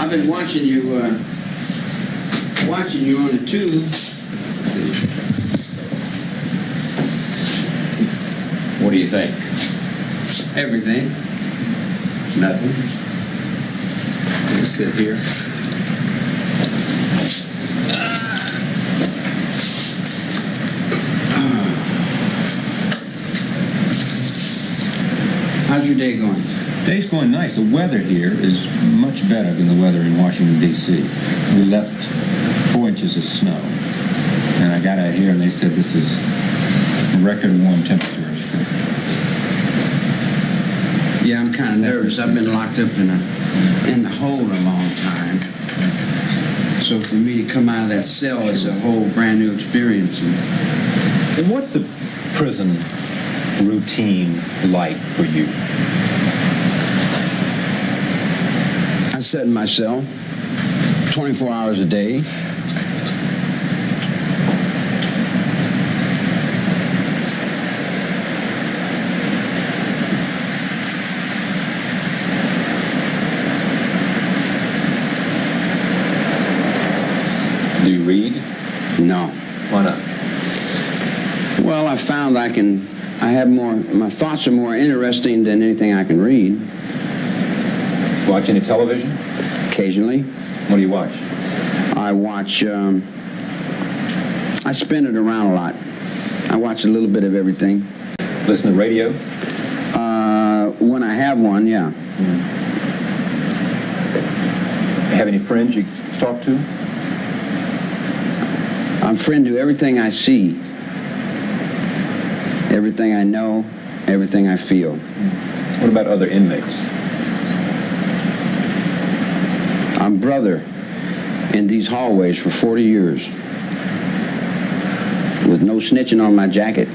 I've been watching you on the tube. What do you think? Everything. Nothing. Let me sit here. How's your day going? Day's going nice. The weather here is much better than the weather in Washington, D.C. We left 4 inches of snow. And I got out here and they said this is record warm temperatures. Yeah, I'm kind of nervous. I've been locked up in the hole a long time. So for me to come out of that cell, it's a whole brand new experience. And what's the prison routine like for you? I sit in my cell 24 hours a day. Do you read? No. Why not? Well, I found my thoughts are more interesting than anything I can read. Watch any television? Occasionally. What do you watch? I watch, I spin it around a lot. I watch a little bit of everything. Listen to radio? When I have one, yeah. Have any friends you talk to? I'm friend to everything I see, everything I know, everything I feel. What about other inmates? I'm brother in these hallways for 40 years with no snitching on my jacket,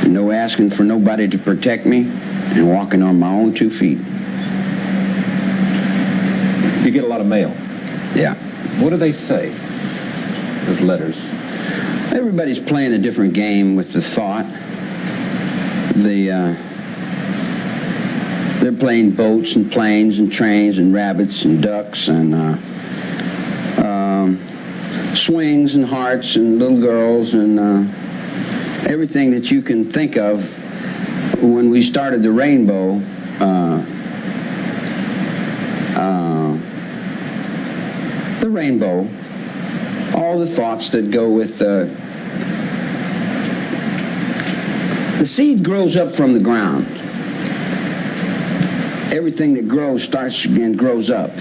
no asking for nobody to protect me, and walking on my own 2 feet. You get a lot of mail. Yeah. What do they say? Those letters. Everybody's playing a different game with the thought. They're playing boats and planes and trains and rabbits and ducks and swings and hearts and little girls and everything that you can think of. When we started the rainbow, all the thoughts that go with the seed grows up from the ground. Everything that grows starts and grows up.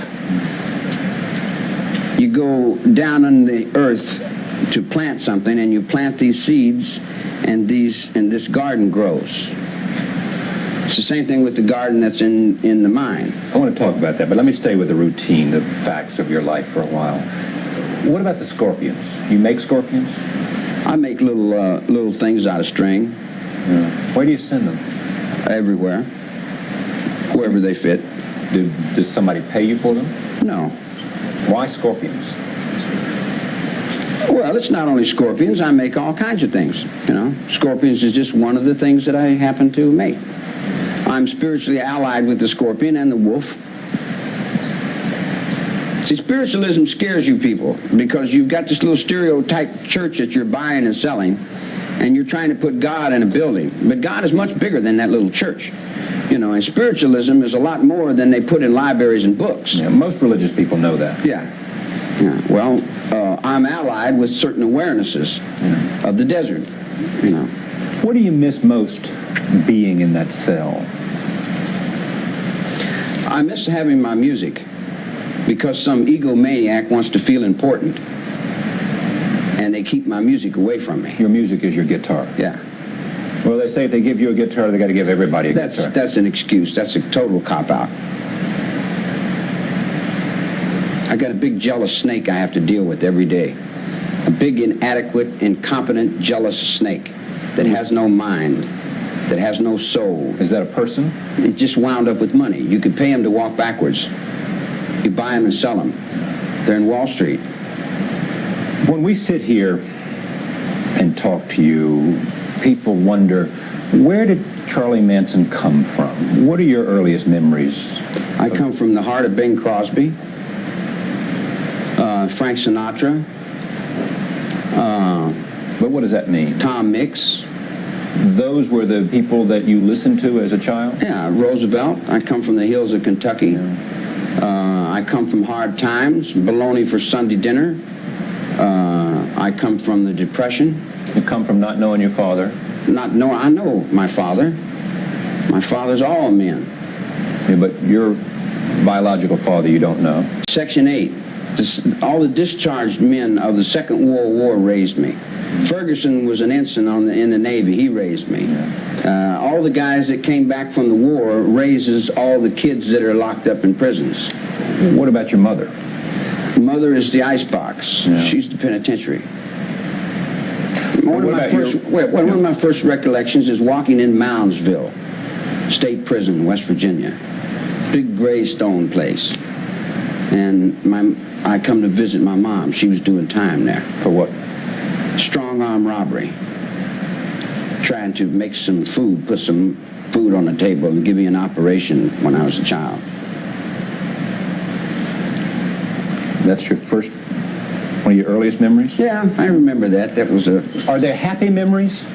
You go down in the earth to plant something, and you plant these seeds, and this garden grows. It's the same thing with the garden that's in the mind. I want to talk about that, but let me stay with the routine, the facts of your life for a while. What about the scorpions? You make scorpions? I make little things out of string. Where do you send them? Everywhere. Wherever they fit. Does somebody pay you for them? No. Why scorpions? Well, it's not only scorpions. I make all kinds of things. Scorpions is just one of the things that I happen to make. I'm spiritually allied with the scorpion and the wolf. See, spiritualism scares you people because you've got this little stereotype church that you're buying and selling, and you're trying to put God in a building. But God is much bigger than that little church. And spiritualism is a lot more than they put in libraries and books. Yeah, most religious people know that. Yeah. Well, I'm allied with certain awarenesses of the desert. What do you miss most being in that cell? I miss having my music because some egomaniac wants to feel important, and they keep my music away from me. Your music is your guitar. Yeah. Well, they say if they give you a guitar, they got to give everybody a guitar. That's an excuse. That's a total cop-out. I got a big jealous snake I have to deal with every day. A big, inadequate, incompetent, jealous snake that has no mind, that has no soul. Is that a person? It just wound up with money. You could pay him to walk backwards. You buy them and sell them. They're in Wall Street. When we sit here and talk to you, people wonder, where did Charlie Manson come from? What are your earliest memories? I come from the heart of Bing Crosby, Frank Sinatra, But what does that mean? Tom Mix. Those were the people that you listened to as a child? Yeah, Roosevelt. I come from the hills of Kentucky. Yeah. I come from hard times, bologna for Sunday dinner. I come from the Depression. You come from not knowing your father? I know my father. My father's all men. Yeah, but your biological father you don't know. Section 8. All the discharged men of the Second World War raised me. Ferguson was an ensign in the Navy. He raised me. Yeah. All the guys that came back from the war raises all the kids that are locked up in prisons. What about your mother? Mother is the icebox. Yeah. She's the penitentiary. One of my first recollections is walking in Moundsville State Prison, West Virginia. Big gray stone place. And I come to visit my mom. She was doing time there. For what? Strong arm robbery. Trying to make some food, put some food on the table and give me an operation when I was a child. That's your first, one of your earliest memories? Yeah, I remember that. That was a... Are there happy memories?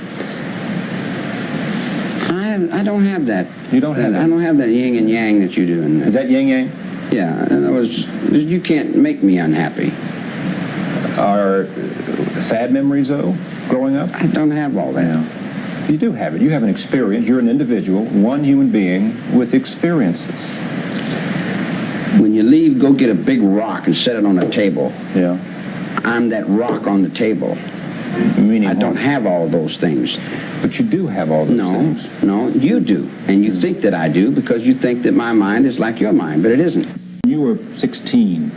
I don't have that. You don't have that? I don't have that yin and yang that you do. Is that yin yang? Yeah, in other words, you can't make me unhappy. Are sad memories, though, growing up? I don't have all that. Yeah. You do have it. You have an experience. You're an individual, one human being with experiences. When you leave, go get a big rock and set it on a table. Yeah. I'm that rock on the table. Meaning I don't have all those things. But you do have all those things. No, you do. And you think that I do because you think that my mind is like your mind, but it isn't. You were 16.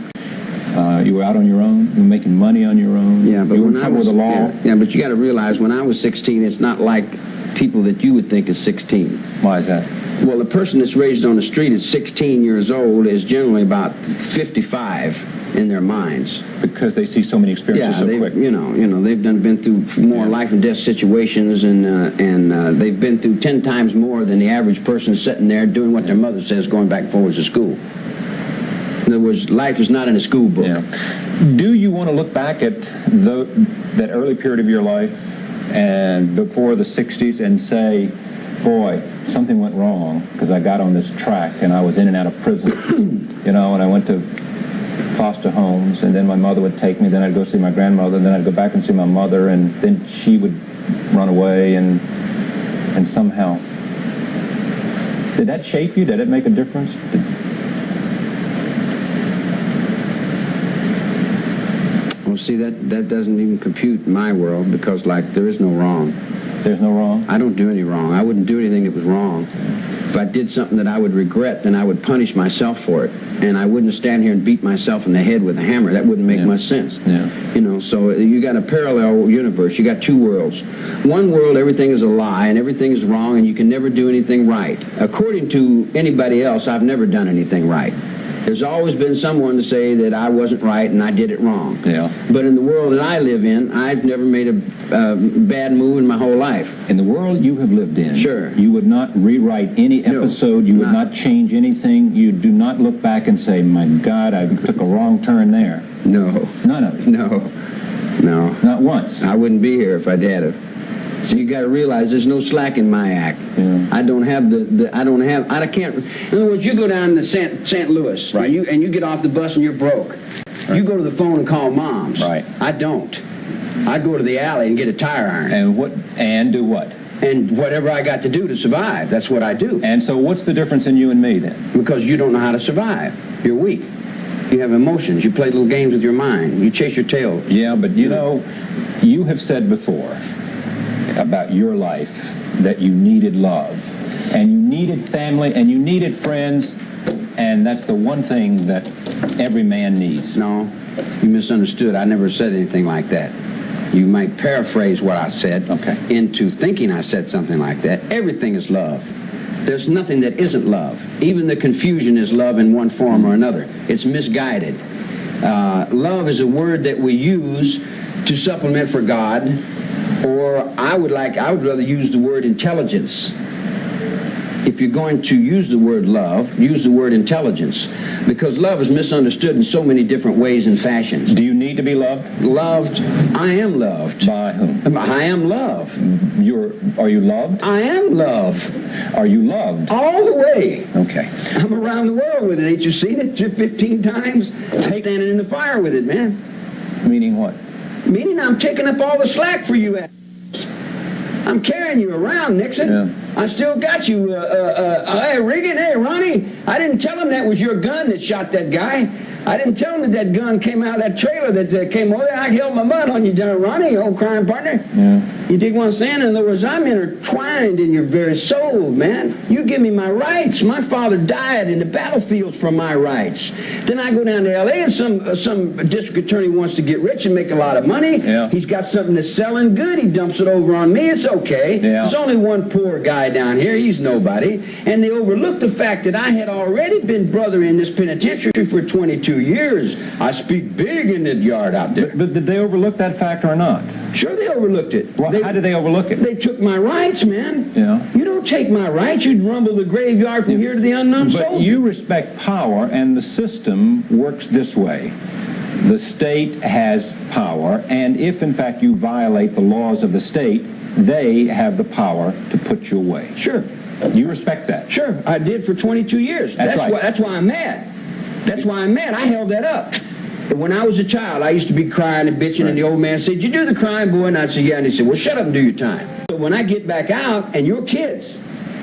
You were out on your own. You were making money on your own. Yeah, but you were in when trouble with the law. Yeah, but you got to realize when I was 16, it's not like people that you would think is 16. Why is that? Well, a person that's raised on the street at 16 years old is generally about 55 in their minds. Because they see so many experiences so quick. You know, they've been through more life and death situations, and they've been through 10 times more than the average person sitting there doing what their mother says, going back and forwards to school. In other words, life is not in a school book. Yeah. Do you want to look back at that early period of your life and before the 60s and say, boy, something went wrong because I got on this track and I was in and out of prison, and I went to foster homes, and then my mother would take me, then I'd go see my grandmother, and then I'd go back and see my mother, and then she would run away, and somehow. Did that shape you? Did it make a difference? Well, see, that doesn't even compute in my world because, there is no wrong. There's no wrong? I don't do any wrong. I wouldn't do anything that was wrong. If I did something that I would regret, then I would punish myself for it. And I wouldn't stand here and beat myself in the head with a hammer. That wouldn't make much sense. Yeah. So you got a parallel universe. You got two worlds. One world, everything is a lie and everything is wrong and you can never do anything right. According to anybody else, I've never done anything right. There's always been someone to say that I wasn't right and I did it wrong. Yeah. But in the world that I live in, I've never made a bad move in my whole life. In the world you have lived in, sure, you would not rewrite any episode, you would not change anything, you do not look back and say, my God, I took a wrong turn there. No. None of it? No. Not once? I wouldn't be here if I did have. So you got to realize there's no slack in my act. Yeah. I don't have I can't. In other words, you go down to St. Louis, right, and you get off the bus and you're broke. Right. You go to the phone and call moms. Right. I don't. I go to the alley and get a tire iron. And do what? And whatever I got to do to survive, that's what I do. And so what's the difference in you and me then? Because you don't know how to survive. You're weak. You have emotions. You play little games with your mind. You chase your tail. Yeah, but you have said before about your life that you needed love and you needed family and you needed friends, and that's the one thing that every man needs. No, you misunderstood. I never said anything like that. You might paraphrase what I said into thinking I said something like that. Everything is love. There's nothing that isn't love. Even the confusion is love in one form or another. It's misguided. Love is a word that we use to supplement for God, or I would rather use the word intelligence. if you're going to use the word love, use the word intelligence, because love is misunderstood in so many different ways and fashions. Do you need to be loved? Loved, I am loved. By whom? I am love. Are you loved? I am love. Are you loved? All the way. Okay. I'm around the world with it. Ain't you seen it 15 times? I'm standing in the fire with it, man. Meaning what? Meaning I'm taking up all the slack for you. I'm carrying you around, Nixon. Yeah. I still got you. Hey, Reagan, hey, Ronnie. I didn't tell him that was your gun that shot that guy. I didn't tell him that gun came out of that trailer that came over there. I held my mud on you, Ronnie, old crime partner. Yeah. You dig what I'm saying? In other words, I'm intertwined in your very soul, man. You give me my rights. My father died in the battlefields for my rights. Then I go down to L.A. and some district attorney wants to get rich and make a lot of money. Yeah. He's got something that's selling good. He dumps it over on me. It's okay. Yeah. There's only one poor guy down here. He's nobody. And they overlook the fact that I had already been brother in this penitentiary for 22 years. I speak big in that yard out there. But did they overlook that fact or not? Sure, they overlooked it. Well, how did they overlook it? They took my rights, man. Yeah. You don't take my rights. You'd rumble the graveyard from here to the unknown But soldier. you respect power, and the system works this way. The state has power, and if, in fact, you violate the laws of the state, they have the power to put you away. Sure. You respect that? Sure. I did for 22 years. That's right. That's why I'm mad. That's why I'm mad. I held that up. When I was a child, I used to be crying and bitching, and the old man said, "You do the crime, boy?" And I'd say, "Yeah." And he said, "Well, shut up and do your time." So when I get back out, and your kids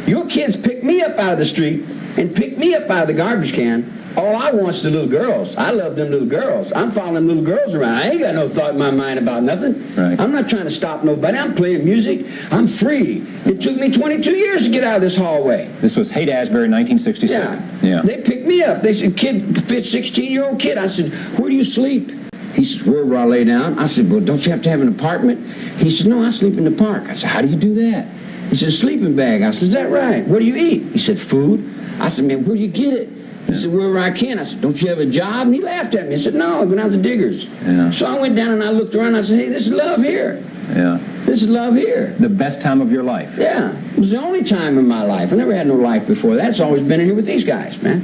pick me up out of the street and pick me up out of the garbage can, all I want is the little girls. I love them little girls. I'm following them little girls around. I ain't got no thought in my mind about nothing. Right. I'm not trying to stop nobody. I'm playing music. I'm free. It took me 22 years to get out of this hallway. This was Haight-Ashbury, 1967. Yeah. They picked me up. They said, "Kid, 16-year-old kid." I said, "Where do you sleep?" He says, "Wherever I lay down." I said, "Well, don't you have to have an apartment?" He said, "No, I sleep in the park." I said, "How do you do that?" He said, "Sleeping bag." I said, "Is that right? What do you eat?" He said, "Food." I said, "Man, where do you get it?" He said, "Wherever I can." I said, "Don't you have a job?" And he laughed at me. He said, "No, I go down to Diggers." Yeah. So I went down and I looked around and I said, "Hey, this is love here. Yeah. This is love here." The best time of your life. Yeah. It was the only time in my life. I never had no life before that. It's always been in here with these guys, man.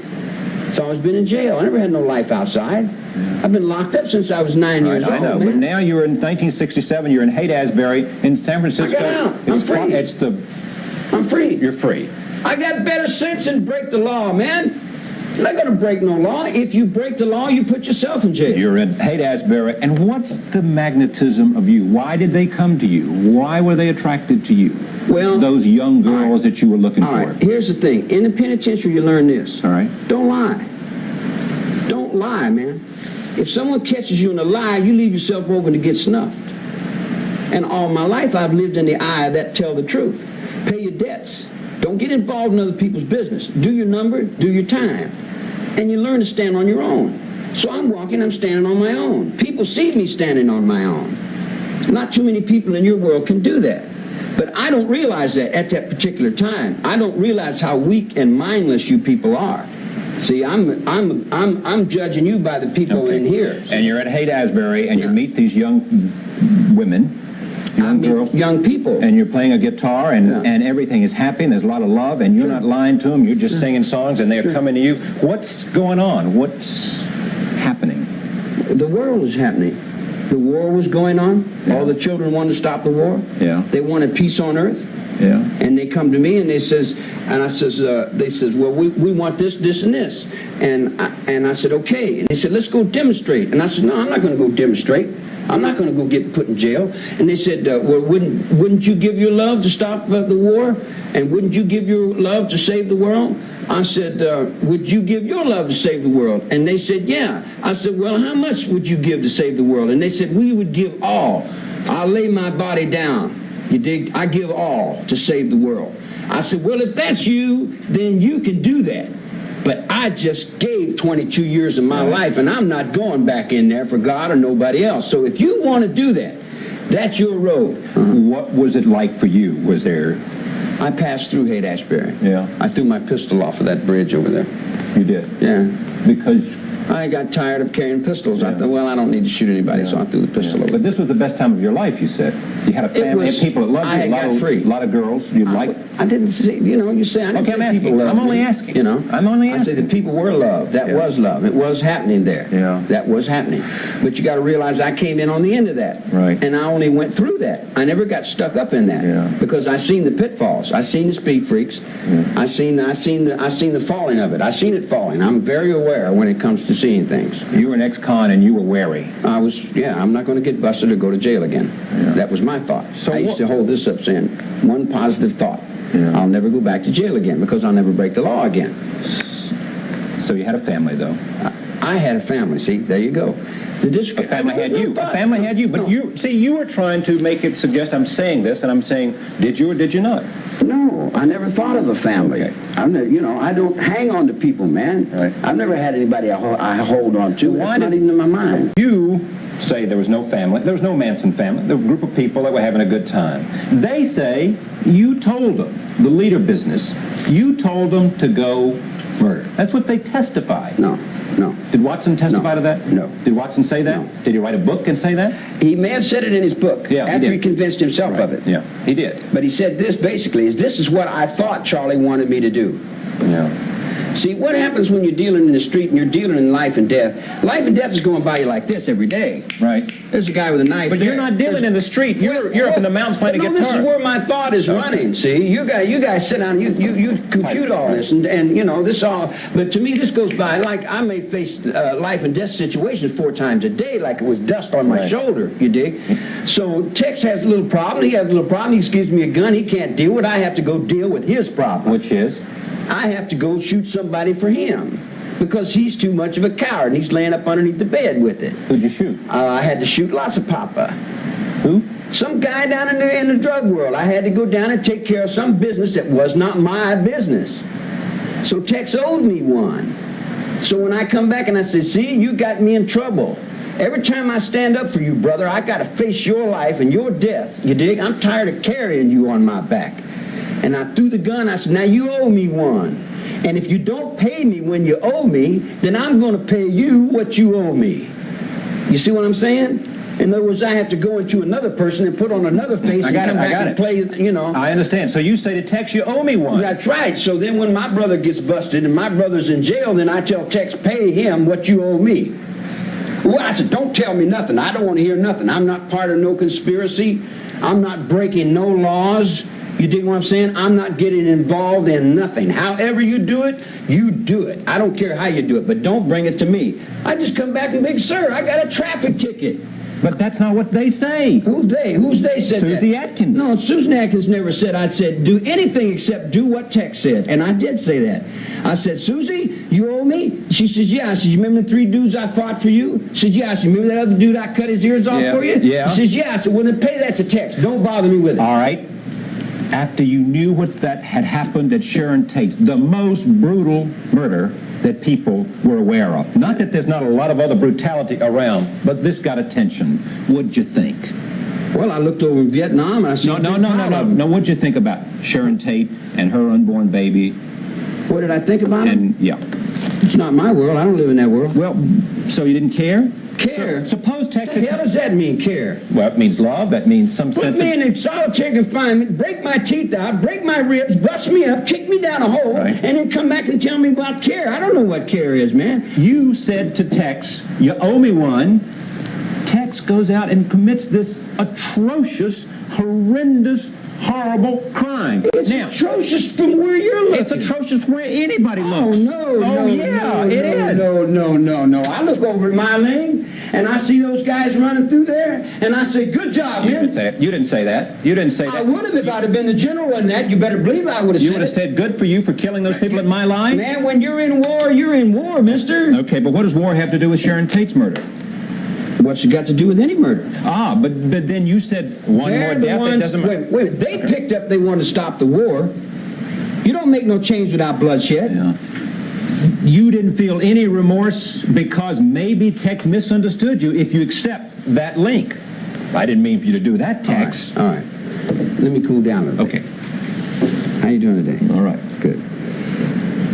It's always been in jail. I never had no life outside. I've been locked up since I was 9 years old, I know, man. but now you're in 1967, you're in Haight-Ashbury in San Francisco. I got out. I'm free. I'm free. You're free. I got better sense than break the law, man. You're not going to break no law. If you break the law, you put yourself in jail. You're in Haight-Ashbury, and what's the magnetism of you? Why did they come to you? Why were they attracted to you? Well, those young girls that you were looking for. All right, here's the thing. In the penitentiary, you learn this. All right. Don't lie. Don't lie, man. If someone catches you in a lie, you leave yourself open to get snuffed. And all my life, I've lived in the eye of that tell the truth. Pay your debts. Don't get involved in other people's business. Do your number, do your time. And you learn to stand on your own. So I'm walking, I'm standing on my own. People see me standing on my own. Not too many people in your world can do that. But I don't realize that at that particular time. I don't realize how weak and mindless you people are. See, I'm judging you by the people in here. And you're at Haight-Ashbury, and you meet these young women, young girls, young people, and you're playing a guitar, and everything is happy, and there's a lot of love, and you're not lying to them. You're just singing songs, and they're coming to you. What's going on? What's happening? The world is happening. The war was going on. Yeah. All the children wanted to stop the war. Yeah. They wanted peace on earth. Yeah. And they come to me and they says, they says, well, we want this, this, and this. And I said, okay. And they said, let's go demonstrate. And I said, no, I'm not going to go demonstrate. I'm not going to go get put in jail. And they said, well, wouldn't you give your love to stop the war? And wouldn't you give your love to save the world? I said, would you give your love to save the world? And they said, yeah. I said, well, how much would you give to save the world? And they said, we would give all. I'll lay my body down. You dig? I give all to save the world. I said, well, if that's you, then you can do that. But I just gave 22 years of my life, and I'm not going back in there for God or nobody else. So if you want to do that, that's your road. What was it like for you? Was there... I passed through Haight-Ashbury. Yeah. I threw my pistol off of that bridge over there. You did? Yeah. Because I got tired of carrying pistols. I thought, well, I don't need to shoot anybody, so I threw the pistol away. But this was the best time of your life, you said. You had a family and people that loved you. I got free. A lot of girls you liked. I didn't say, you say I didn't Okay, say I'm people asking. loved I'm only me, asking. I'm only I asking. say the people were loved. That was love. It was happening there. Yeah. That was happening. But you got to realize I came in on the end of that. Right. And I only went through that. I never got stuck up in that. Yeah. Because I seen the pitfalls. I seen the speed freaks. Yeah. I seen the falling of it. I seen it falling. I'm very aware when it comes to seeing things. You were an ex-con and you were wary. I'm not going to get busted or go to jail again. Yeah. That was my thought. So I used to hold this up saying, one positive thought. Yeah. I'll never go back to jail again because I'll never break the law again. So you had a family, though. I had a family. See, there you go. A family had you. A family had you. But you were trying to make it suggest I'm saying this, and I'm saying, did you or did you not? No, I never thought of a family. Okay. I don't hang on to people, man. Right. I've never had anybody I hold on to. That's not even in my mind. You say there was no family. There was no Manson family. There was a group of people that were having a good time. They say you told them, the leader business, you told them to go murder. That's what they testified. No. Did Watson testify to that? No. Did Watson say that? No. Did he write a book and say that? He may have said it in his book after he convinced himself of it. Yeah, he did. But he said this basically this is what I thought Charlie wanted me to do. Yeah. See, what happens when you're dealing in the street and you're dealing in life and death? Life and death is going by you like this every day. Right. There's a guy with a knife. But you're not dealing in the street. You're up in the mountains playing a guitar. This is where my thought is running. See, you guys sit down. You compute all this, and this all. But to me, this goes by like I may face life and death situations 4 times a day, like it was dust on my shoulder. You dig? So Tex has a little problem. He has a little problem. He gives me a gun. He can't deal with it. I have to go deal with his problem. Which is? I have to go shoot somebody for him because he's too much of a coward and he's laying up underneath the bed with it. Who'd you shoot? I had to shoot lots of Papa. Who? Some guy down in the drug world. I had to go down and take care of some business that was not my business. So Tex owed me one. So when I come back and I say, see, you got me in trouble. Every time I stand up for you, brother, I got to face your life and your death. You dig? I'm tired of carrying you on my back. And I threw the gun. I said, now you owe me one. And if you don't pay me when you owe me, then I'm going to pay you what you owe me. You see what I'm saying? In other words, I have to go into another person and put on another face and come back and play, I understand. So you say to Tex, you owe me one. That's right. So then when my brother gets busted and my brother's in jail, then I tell Tex, pay him what you owe me. Well, I said, don't tell me nothing. I don't want to hear nothing. I'm not part of no conspiracy. I'm not breaking no laws. You dig what I'm saying? I'm not getting involved in nothing. However you do it, you do it. I don't care how you do it, but don't bring it to me. I just come back and big sir, I got a traffic ticket. But that's not what they say. Who's they? Who's they said Susie that? Atkins. No, Susan Atkins never said I'd said do anything except do what Tex said. And I did say that. I said, Susie, you owe me? She says, yeah. I said, you remember the 3 dudes I fought for you? She said, yeah. I said, you remember that other dude I cut his ears off for you? Yeah. She says, yeah. I said, well, then pay that to Tex. Don't bother me with it. All right. After you knew what that had happened at Sharon Tate's, the most brutal murder that people were aware of. Not that there's not a lot of other brutality around, but this got attention. What'd you think? Well, I looked over in Vietnam and I said, No, what'd you think about Sharon Tate and her unborn baby? What did I think about it? And yeah. It's not my world. I don't live in that world. Well, so you didn't care? Care? Suppose Texas... What the hell does that mean, care? Well, it means love. That means some sense Put me in solitary confinement, break my teeth out, break my ribs, bust me up, kick me down a hole, and then come back and tell me about care. I don't know what care is, man. You said to Tex, you owe me one. Tex goes out and commits this atrocious, horrendous, horrible crime. It's atrocious from where you're looking. It's atrocious where anybody looks. No, it is. No. I look over at my lane, and I see those guys running through there, and I say, good job, man. You didn't say that. You didn't say that. I would have if I'd have been the general in that. You better believe I would have said it. You would have said good for you for killing those people in my line? Man, when you're in war, mister. Okay, but what does war have to do with Sharon Tate's murder? What's it got to do with any murder? But then you said one more death. That doesn't matter. Wait. They picked up they wanted to stop the war. You don't make no change without bloodshed. Yeah. You didn't feel any remorse because maybe Tex misunderstood you if you accept that link. I didn't mean for you to do that, Tex. All right. Let me cool down a little bit. Okay. How you doing today? All right. Good.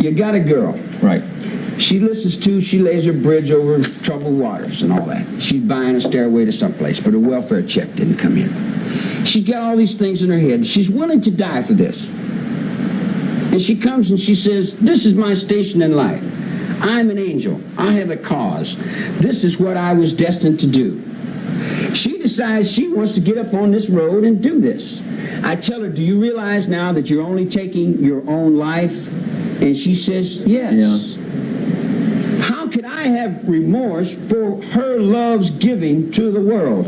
You got a girl. Right. She listens to, she lays her bridge over troubled waters and all that. She's buying a stairway to someplace, but her welfare check didn't come in. She's got all these things in her head. She's willing to die for this. And she comes and she says, this is my station in life. I'm an angel. I have a cause. This is what I was destined to do. She decides she wants to get up on this road and do this. I tell her, do you realize now that you're only taking your own life? And she says, yes. Yeah. How could I have remorse for her love's giving to the world?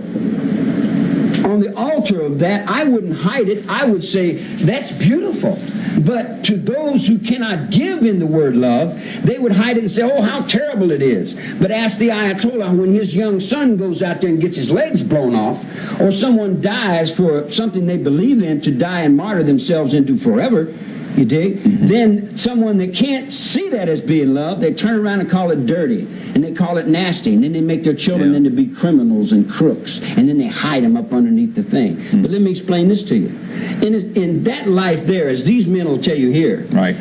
On the altar of that, I wouldn't hide it. I would say, that's beautiful. But to those who cannot give in the word love, they would hide it and say, oh, how terrible it is. But ask the Ayatollah when his young son goes out there and gets his legs blown off, or someone dies for something they believe in to die and martyr themselves into forever, you dig? Mm-hmm. Then someone that can't see that as being love, they turn around and call it dirty, and they call it nasty, and then they make their children into be criminals and crooks, and then they hide them up underneath the thing. Mm-hmm. But let me explain this to you. In that life there, as these men will tell you here, right,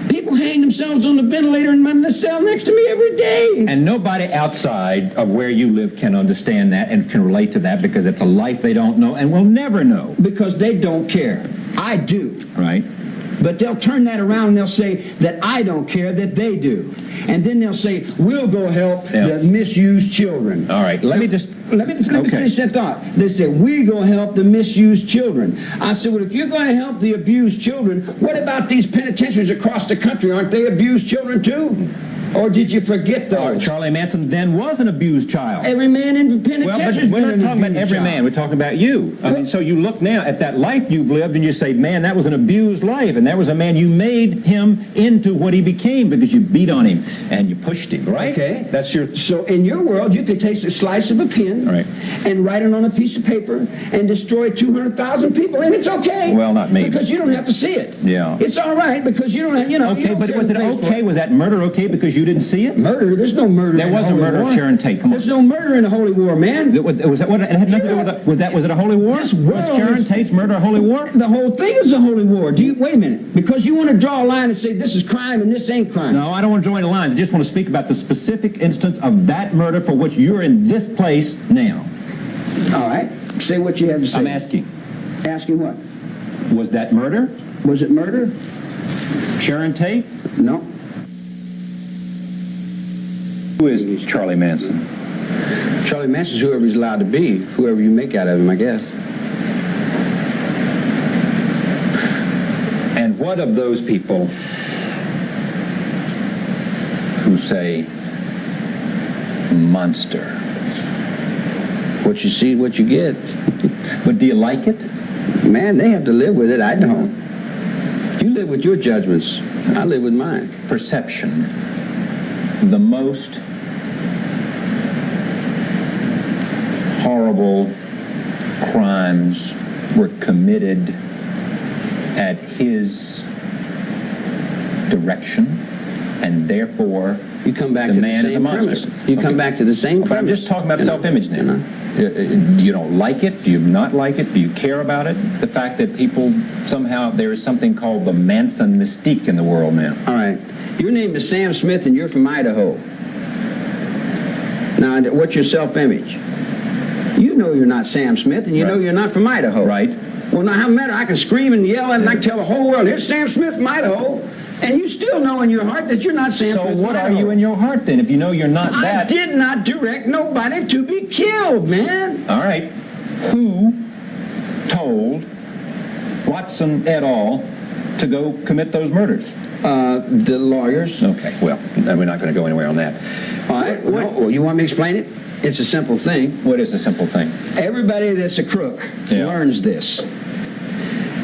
people hang themselves on the ventilator in the cell next to me every day. And nobody outside of where you live can understand that and can relate to that, because it's a life they don't know and will never know. Because they don't care. I do. Right. But they'll turn that around and they'll say that I don't care, that they do. And then they'll say, we'll go help the misused children. All right, let me finish that thought. They say, we go help the misused children. I said, well, if you're going to help the abused children, what about these penitentiaries across the country? Aren't they abused children too? Or did you forget those? Oh, Charlie Manson then was an abused child. Every man in the penitentiary. Well, we're not talking about every man. We're talking about you. I mean, so you look now at that life you've lived and you say, man, that was an abused life. And that was a man, you made him into what he became because you beat on him and you pushed him, right? Okay. That's your... So in your world, you could take a slice of a pin and write it on a piece of paper and destroy 200,000 people, and it's okay. Well, not me. Because you don't have to see it. Yeah. It's all right because you don't have, you know. Okay, but was it okay? Was that murder okay because you didn't see it? Murder? There's no murder. There was a murder of Sharon Tate. Come on. There's no murder in the Holy War, man. Was that what it had nothing to do with that? Was it a holy war? Was Sharon Tate's murder a holy war? The whole thing is a holy war. Wait a minute. Because you want to draw a line and say this is crime and this ain't crime. No, I don't want to draw any lines. I just want to speak about the specific instance of that murder for which you're in this place now. All right. Say what you have to say. I'm asking. Asking what? Was that murder? Was it murder? Sharon Tate? No. Who is Charlie Manson? Charlie Manson's whoever he's allowed to be, whoever you make out of him, I guess. And what of those people who say, monster? What you see, what you get. But do you like it? Man, they have to live with it. I don't. You live with your judgments. I live with mine. Perception. The most horrible crimes were committed at his direction, and therefore you come back the to man the same is a monster. Premise. You come back to the same premise. But I'm just talking about self-image now. You don't like it? Do you not like it? Do you care about it? The fact that people somehow, there is something called the Manson mystique in the world now. All right. Your name is Sam Smith and you're from Idaho. Now, what's your self-image? You know you're not Sam Smith and you know you're not from Idaho. Right. Well, now, how matter? I can scream and yell and I can tell the whole world, here's Sam Smith from Idaho. And you still know in your heart that you're not Sam Smith. So what are you in your heart then, if you know you're not that? I did not direct nobody to be killed, man. All right. Who told Watson et al. To go commit those murders? The lawyers. Okay, well, we're not going to go anywhere on that. All right. Well, you want me to explain it? It's a simple thing. What is the simple thing? Everybody that's a crook learns this.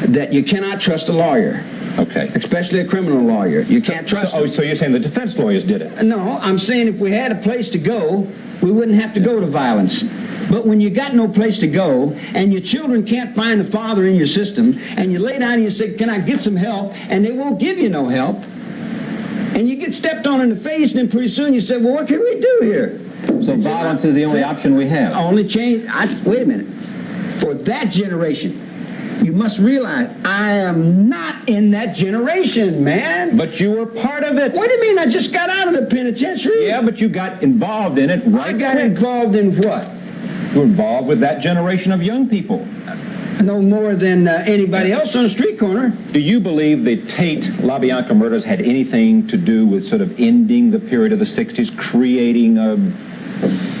That you cannot trust a lawyer. Okay. Especially a criminal lawyer. You can't trust them. So you're saying the defense lawyers did it? No, I'm saying if we had a place to go, we wouldn't have to go to violence. But when you got no place to go, and your children can't find the father in your system, and you lay down and you say, can I get some help? And they won't give you no help. And you get stepped on in the face, and then pretty soon you say, well, what can we do here? So violence is the only option we have. Only change. Wait a minute. For that generation, You must realize I am not in that generation, man. But you were part of it. What do you mean? I just got out of the penitentiary. Yeah, but you got involved in it right I got quick. involved in what? You were involved with that generation of young people. No more than anybody else on the street corner. Do you believe the Tate LaBianca murders had anything to do with sort of ending the period of the 60s, creating a...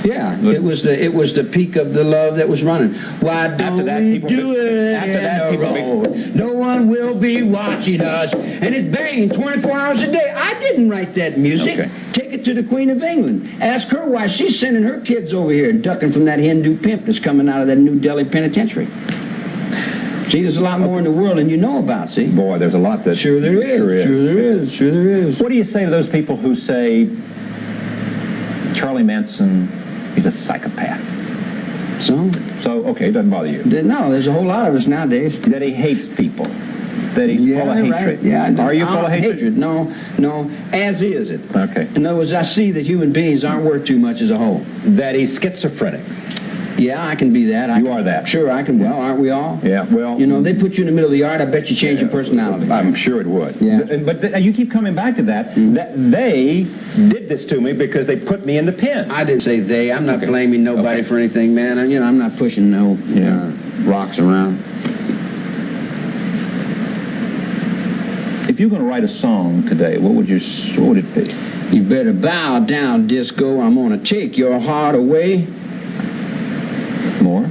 Yeah, it was the peak of the love that was running. Why don't we do it? After that, people... No one will be watching us. And it's banging 24 hours a day. I didn't write that music. Okay. Take it to the Queen of England. Ask her why she's sending her kids over here and ducking from that Hindu pimp that's coming out of that New Delhi penitentiary. See, there's a lot more in the world than you know about, see? Boy, there's a lot that... Sure there is. Sure there is. Sure there is. What do you say to those people who say Charlie Manson is a psychopath? So, okay, it doesn't bother you. no, there's a whole lot of us nowadays. That he hates people. That he's full of hatred. Right. Yeah, Are you full of hatred? No, as is it. Okay. In other words, I see that human beings aren't worth too much as a whole. That he's schizophrenic. Yeah, I can be that. You are that. Sure, I can. Well, aren't we all? Yeah, well... You know, they put you in the middle of the yard, I bet you change your personality. I'm sure it would. Yeah. But you keep coming back to that, that they did this to me because they put me in the pen. I didn't say they. I'm not blaming nobody for anything, man. I'm not pushing no rocks around. If you're going to write a song today, what would it be? You better bow down, disco. I'm going to take your heart away. More?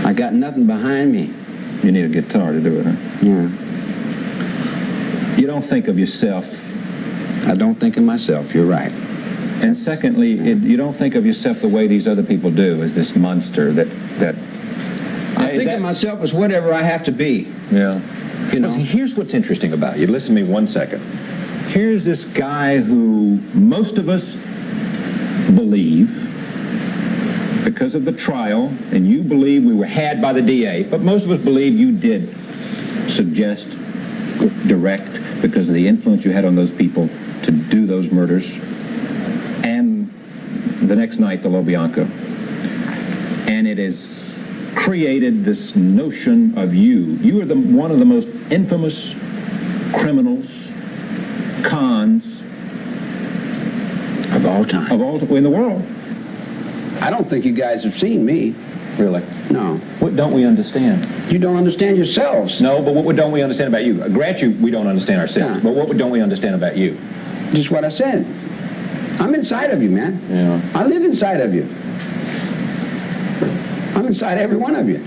I got nothing behind me. You need a guitar to do it, huh? Yeah. You don't think of yourself. I don't think of myself. You're right. And secondly, you don't think of yourself the way these other people do, as this monster that I think of myself as whatever I have to be. Yeah. You know. Well, see, here's what's interesting about you. Listen to me 1 second. Here's this guy who most of us believe, because of the trial, and you believe we were had by the DA, but most of us believe you did suggest, direct, because of the influence you had on those people to do those murders, and the next night, the LaBianca. And it has created this notion of you. You are one of the most infamous criminals, cons Of all time. in the world. I don't think you guys have seen me. Really? No. What don't we understand? You don't understand yourselves. No, but what don't we understand about you? I grant you we don't understand ourselves, Yeah. but what don't we understand about you? Just what I said. I'm inside of you, man. Yeah. I live inside of you. I'm inside every one of you.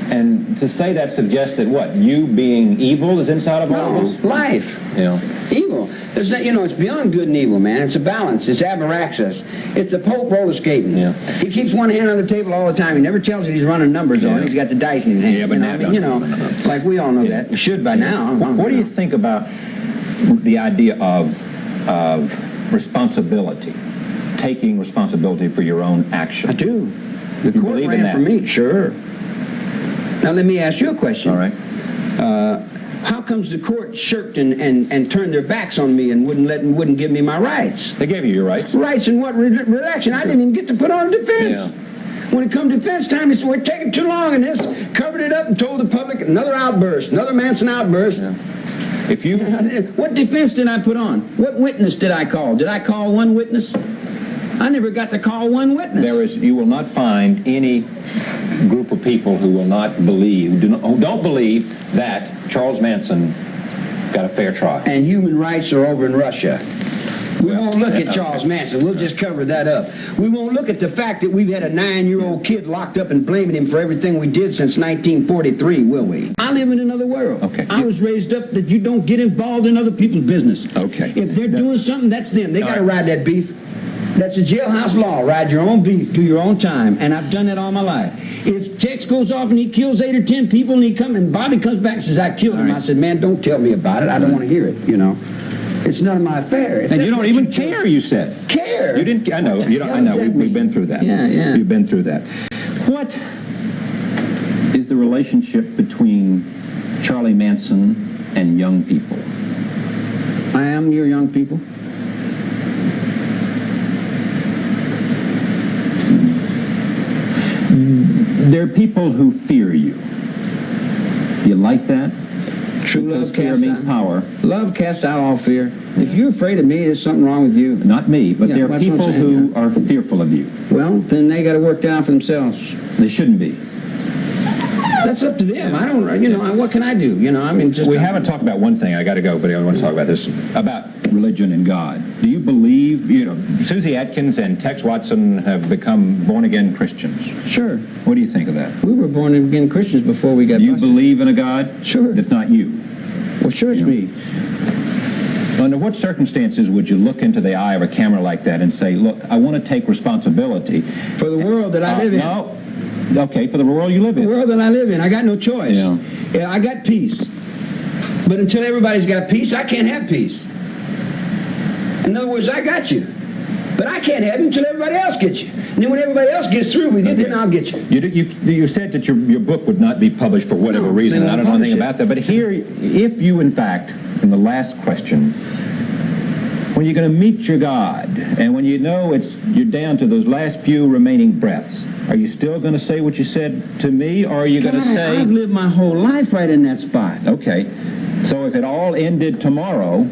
And to say that suggests that what? You being evil is inside of all of us? Life. Yeah. Evil. There's not, it's beyond good and evil, man. It's a balance. It's abraxas. It's the Pope roller skating. Yeah. He keeps one hand on the table all the time. He never tells you he's running numbers on. He's got the dice in his hand. Yeah, but like we all know that. We should by now. What do you think about the idea of responsibility, taking responsibility for your own actions? I do. The You court believe in ran that? for me. Sure. Now let me ask you a question. All right. How comes the court shirked and turned their backs on me and wouldn't give me my rights? They gave you your rights. Rights in what redaction? I didn't even get to put on defense. Yeah. When it come defense time, they said, we're taking too long in this. Covered it up and told the public another outburst, another Manson outburst. Yeah. If you... What defense did I put on? What witness did I call? Did I call one witness? I never got to call one witness. You will not find any group of people who will not believe, who don't believe that Charles Manson got a fair trial. And human rights are over in Russia. We won't look at Charles Manson. We'll just cover that up. We won't look at the fact that we've had a 9-year-old kid locked up and blaming him for everything we did since 1943, will we? I live in another world. Okay. I was raised up that you don't get involved in other people's business. Okay. If they're doing something, that's them. They got to right. ride that beef. That's a jailhouse law. Ride your own beef, do your own time. And I've done that all my life. If Tex goes off and he kills 8 or 10 people and Bobby comes back and says, I killed him, Right. I said, man, don't tell me about it. I don't want to hear it, It's none of my affair. And you don't even care, you said. Care? You didn't. I know. What the You don't. hell I know. does that We've mean? been through that. Yeah. We've been through that. What is the relationship between Charlie Manson and young people? I am your young people. There are people who fear you. You like that? True Because love fear casts means out. power. Love casts out all fear. If you're afraid of me, there's something wrong with you. Not me, but Yeah, there are that's what I'm people saying, who are fearful of you. Well, then they got to work down for themselves. They shouldn't be. That's up to them. I don't, what can I do? We haven't talked about one thing. I got to go, but I want to talk about this, about religion and God. Do you believe, Susie Atkins and Tex Watson have become born-again Christians? Sure. What do you think of that? We were born again Christians before we got Do you busted. believe in a God? Sure. That's not you. Well, sure it's me. Under what circumstances would you look into the eye of a camera like that and say, look, I want to take responsibility For the world that I live in. No. Okay, for the world you live The in. world that I live in. I got no choice. Yeah. I got peace. But until everybody's got peace, I can't have peace. In other words, I got you. But I can't have you until everybody else gets you. And then when everybody else gets through with you, then I'll get you. You said that your book would not be published for whatever No, reason, they and I won't don't know anything publish about that. But here, if you, in fact, in the last question, when you're going to meet your God, and when you know you're down to those last few remaining breaths, are you still going to say what you said to me, or are you going to say... I've lived my whole life right in that spot. Okay, so if it all ended tomorrow...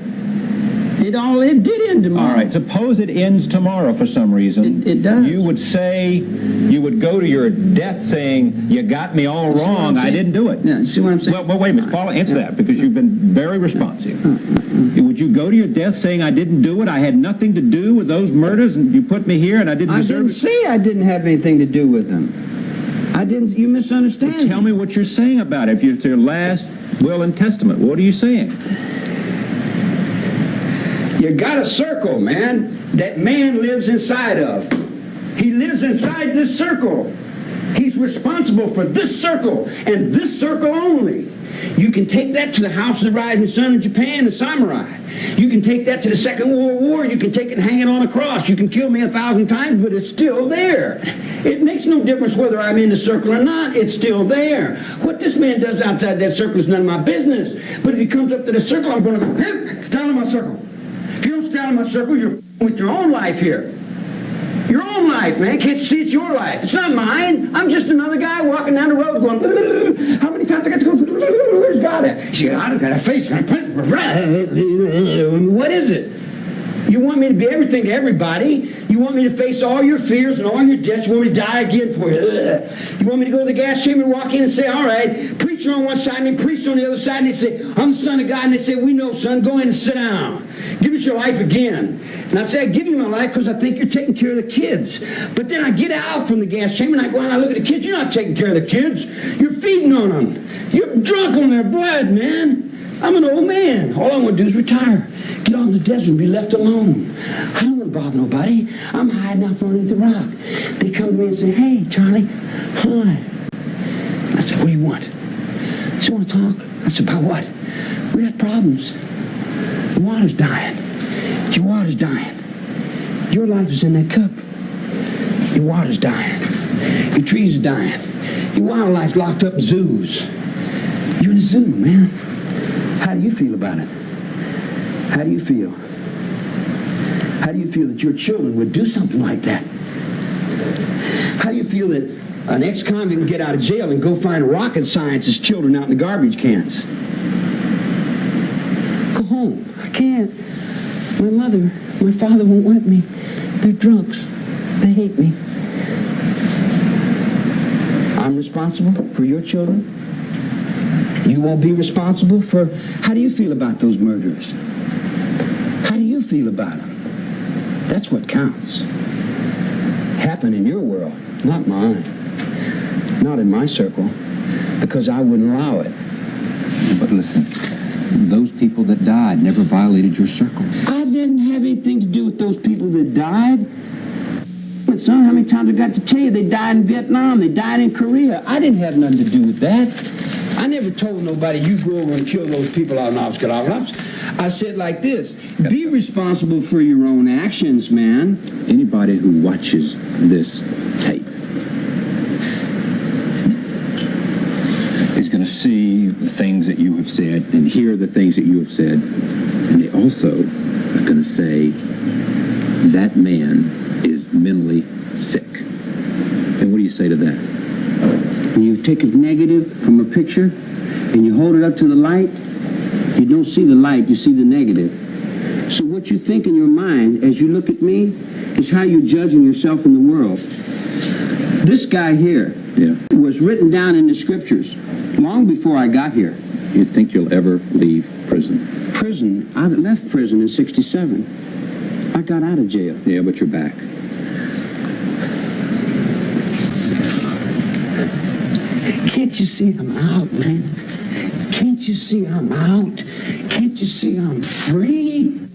It did end tomorrow. All right, suppose it ends tomorrow for some reason. It does. You would go to your death saying, you got me all wrong, I didn't do it. Yeah, you see what I'm saying? Well, wait a minute, Paula, answer that, because you've been very responsive. Would you go to your death saying, I didn't do it, I had nothing to do with those murders, and you put me here, and I didn't I deserve didn't say I didn't have anything to do with them. I didn't. You misunderstand. Tell me what you're saying about it. If it's your last will and testament, what are you saying? You got a circle, man, that man lives inside of. He lives inside this circle. He's responsible for this circle and this circle only. You can take that to the House of the Rising Sun in Japan, the samurai. You can take that to the Second World War. You can take it and hang it on a cross. You can kill me 1,000 times, but it's still there. It makes no difference whether I'm in the circle or not. It's still there. What this man does outside that circle is none of my business. But if he comes up to the circle, I'm going to go, stand in my circle. If you don't stand in my circle, you're with your own life here. Your own life, man. Can't you see it's your life? It's not mine. I'm just another guy walking down the road going, how many times I got to go through? Where's God at? She got a face. What is it? You want me to be everything to everybody. You want me to face all your fears and all your debts. You want me to die again for you. You want me to go to the gas chamber and walk in and say, all right, preacher on one side and then priest on the other side, and they say, I'm the son of God. And they say, we know, son, go in and sit down. Give us your life again. And I say, I give you my life because I think you're taking care of the kids. But then I get out from the gas chamber and I go out and I look at the kids. You're not taking care of the kids. You're feeding on them. You're drunk on their blood, man. I'm an old man. All I want to do is retire. Get off the desert and be left alone. I don't want to bother nobody. I'm hiding out underneath the rock. They come to me and say, hey, Charlie, hi. I said, what do you want? They say, want to talk? I said, about what? We got problems. The water's dying. Your water's dying. Your life is in that cup. Your water's dying. Your trees are dying. Your wildlife's locked up in zoos. You're in a zoo, man. How do you feel about it? How do you feel? How do you feel that your children would do something like that? How do you feel that an ex-convict can get out of jail and go find rocket scientist children out in the garbage cans? Go home. I can't. My mother, my father won't let me. They're drunks. They hate me. I'm responsible for your children. You won't be responsible for... How do you feel about those murderers? How do you feel about them? That's what counts. Happen in your world, not mine. Not in my circle, because I wouldn't allow it. But listen, those people that died never violated your circle. I didn't have anything to do with those people that died. But son, how many times I got to tell you they died in Vietnam, they died in Korea. I didn't have nothing to do with that. I never told nobody, you go over and kill those people out in Oscar. I said like this, be responsible for your own actions, man. Anybody who watches this tape is going to see the things that you have said and hear the things that you have said. And they also are going to say, that man is mentally sick. And what do you say to that? When you take a negative from a picture and you hold it up to the light, you don't see the light, you see the negative. So what you think in your mind as you look at me is how you're judging yourself in the world. This guy here was written down in the scriptures long before I got here. You think you'll ever leave prison? Prison? I left prison in '67. I got out of jail. Yeah, but you're back. Can't you see I'm out, man? Can't you see I'm out? Can't you see I'm free?